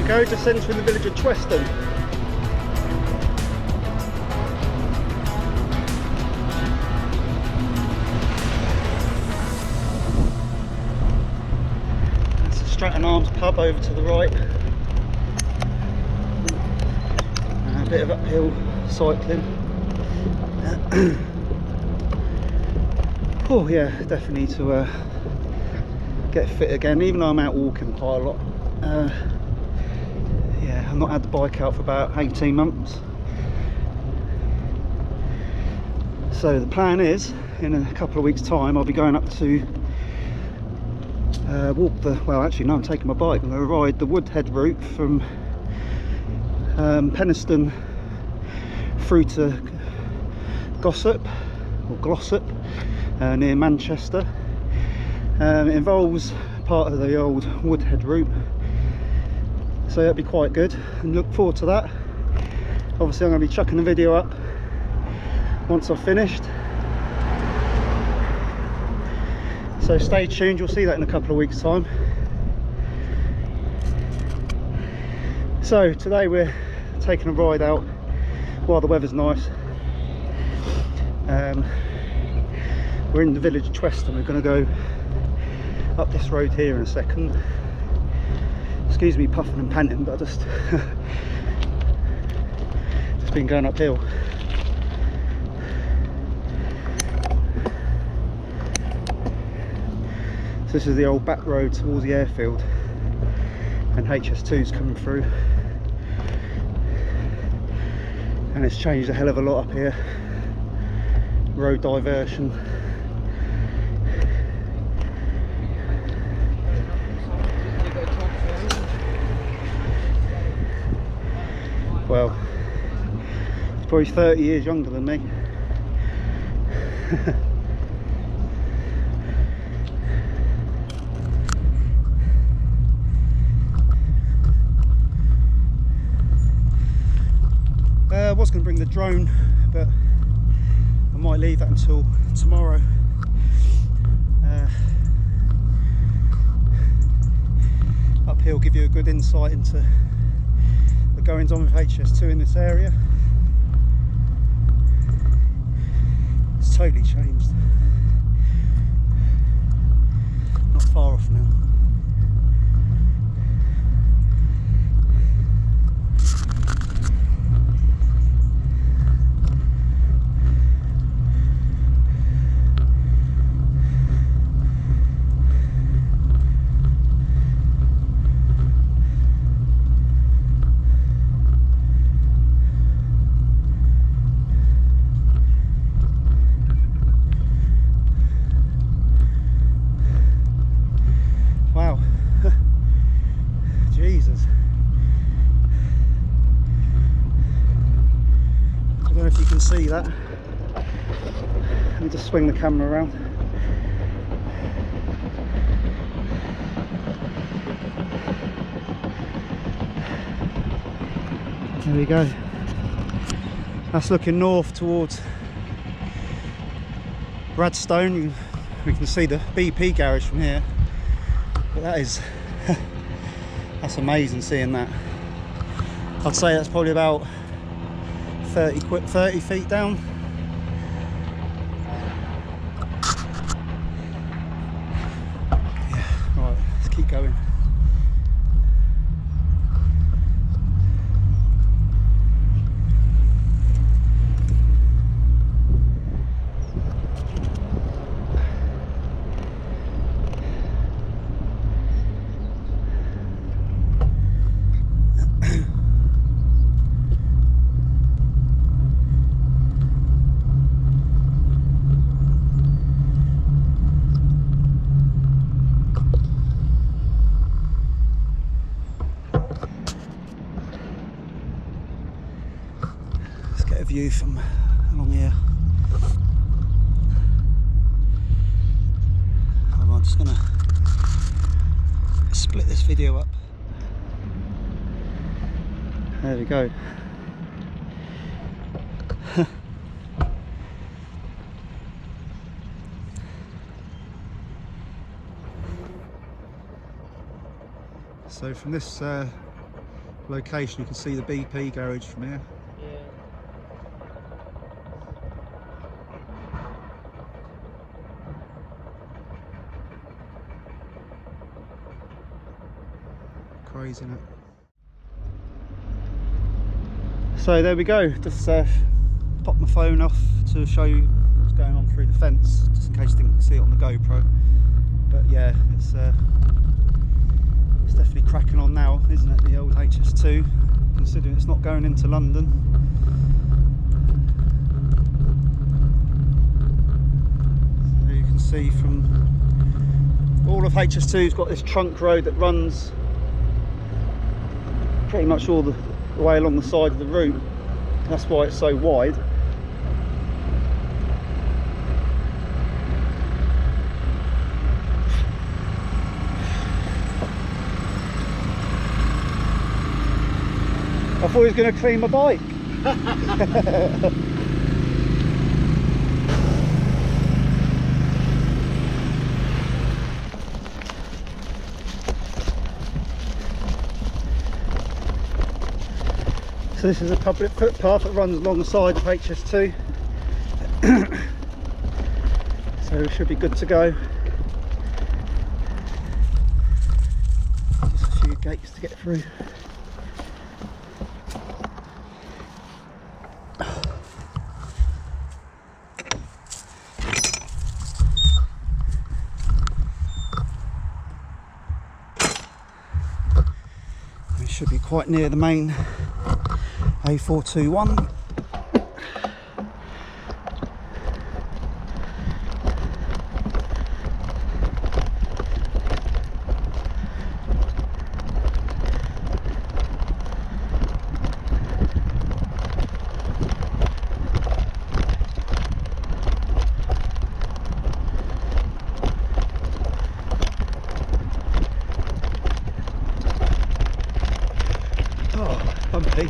go, just entering the village of Turweston. That's the Stratton Arms pub over to the right. A bit of uphill cycling. Oh yeah, definitely need to get fit again, even though I'm out walking quite a lot. Yeah, I've not had the bike out for about 18 months. So the plan is, in a couple of weeks time, I'll be going up to walk the, well actually no, I'm taking my bike. I'm going to ride the Woodhead route from Penistone through to Glossop near Manchester. It involves part of the old Woodhead route, so that'll be quite good and look forward to that. Obviously I'm going to be chucking the video up once I've finished, so stay tuned, you'll see that in a couple of weeks time. So today we're taking a ride out while the weather's nice. We're in the village of Turweston. We're going to go up this road here in a second. Excuse me puffing and panting, but I just been going uphill. So this is the old back road towards the airfield, and Hs2's coming through, and it's changed a hell of a lot up here. Road diversion. Well, he's probably 30 years younger than me. I was going to bring the drone, but I might leave that until tomorrow. Up here will give you a good insight into the goings on with Hs2 in this area. It's totally changed. Not far off now. Jesus. I don't know if you can see that. Let me just swing the camera around. There we go. That's looking north towards Bradstone. We can see the BP garage from here. But that is that's amazing seeing that. I'd say that's probably about 30 feet down. Yeah, right, let's keep going. View from along here. I'm just gonna split this video up. There we go. So from this location. You can see the BP garage from here. Yeah. Crazy, isn't it? So there we go. Just popped my phone off to show you what's going on through the fence, just in case you didn't see it on the GoPro. But yeah, it's definitely cracking on now, isn't it? The old HS2, considering it's not going into London. So you can see from all of HS2's got this trunk road that runs pretty much all the way along the side of the route. That's why it's so wide. I thought he was going to clean my bike. So this is a public footpath that runs along the side of HS2. So we should be good to go. Just a few gates to get through. We should be quite near the main A421. Oh, bumpy.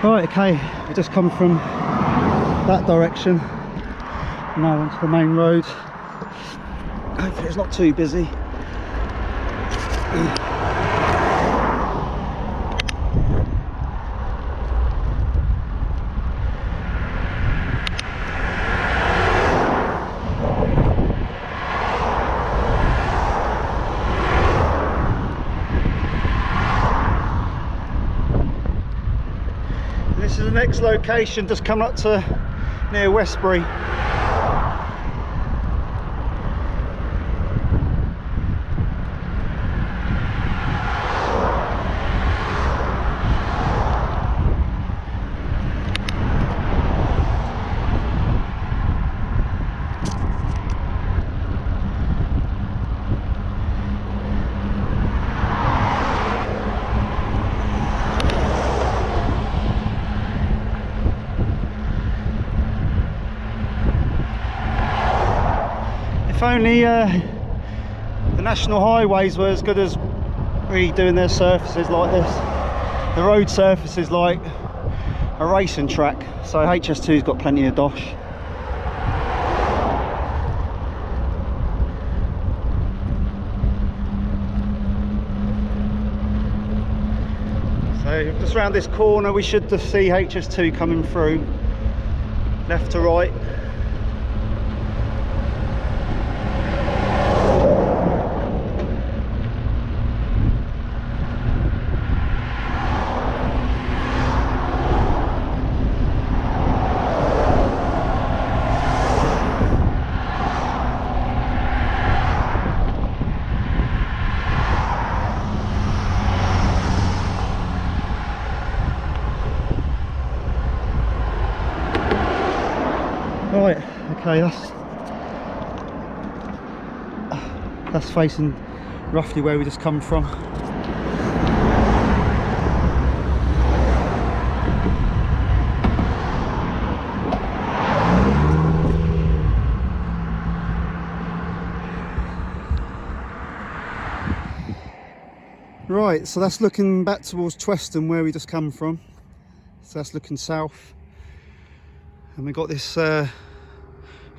Right, okay, we just come from that direction, now onto the main road. Hopefully it's not too busy. This is the next location, just coming up to near Westbury. If only the national highways were as good as redoing their surfaces like this. The road surface is like a racing track, so HS2's got plenty of dosh. So just around this corner we should just see HS2 coming through, left to right. Right, okay, that's facing roughly where we just come from. Right, so that's looking back towards Turweston where we just come from. So that's looking south. And we've got this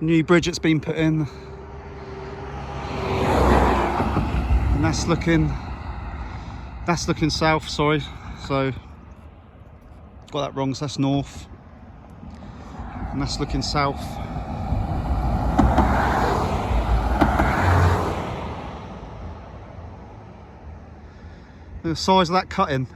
new bridge that's been put in. that's looking south, sorry, so got that wrong, so that's north, and that's looking south. The size of that cutting.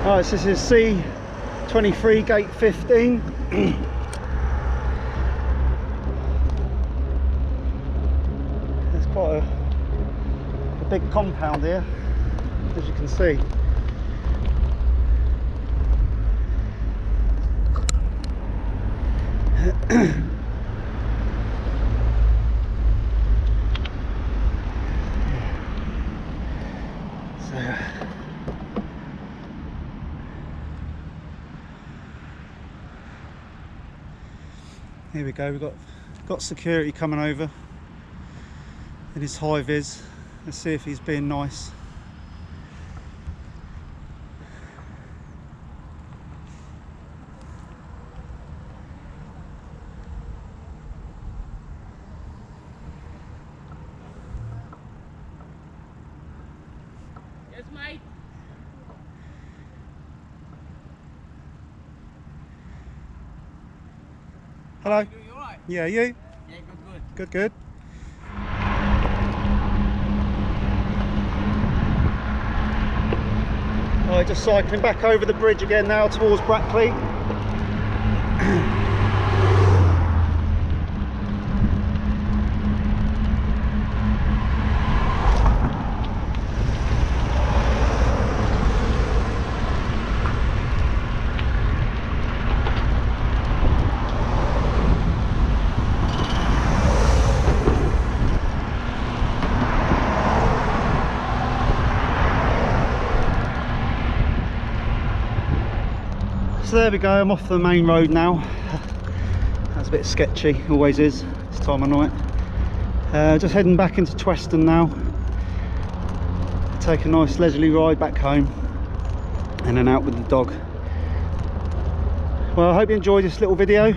Alright, so this is C23 gate 15. There's quite a big compound here, as you can see. Here we go, we've got security coming over in his high vis. Let's see if he's being nice. Yes, mate. Hello. You alright? Yeah, you? Yeah, good. Good, good. Alright, just cycling back over the bridge again now towards Brackley. So there we go, I'm off the main road now. That's a bit sketchy, always is this time of night. Just heading back into Turweston now. Take a nice leisurely ride back home and then out with the dog. Well, I hope you enjoyed this little video,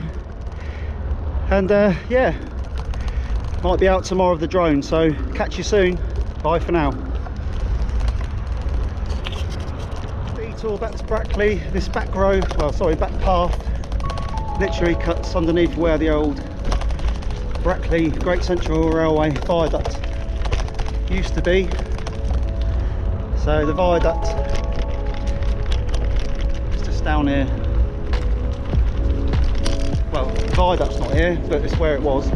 and yeah, might be out tomorrow with the drone, so catch you soon. Bye for now. Detour back to Brackley. This back road, well sorry, back path literally cuts underneath where the old Brackley Great Central Railway viaduct used to be. So the viaduct is just down here. Well, the viaduct's not here, but it's where it was.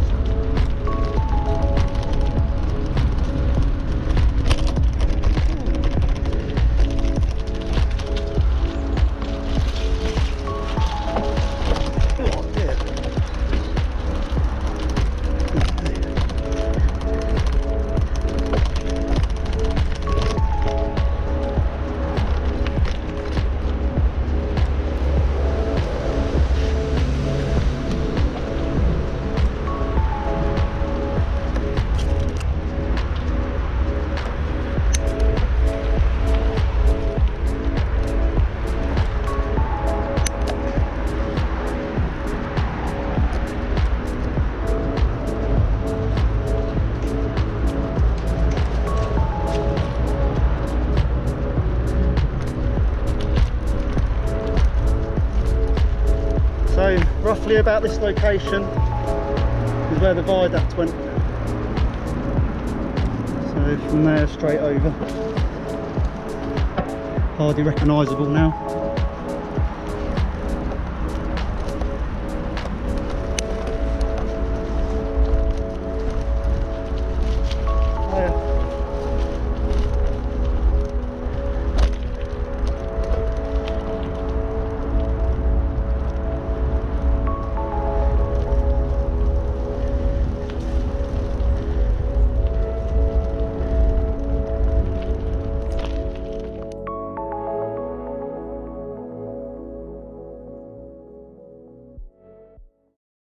So roughly about this location is is where the viaduct went. So from there straight over. Hardly recognisable now.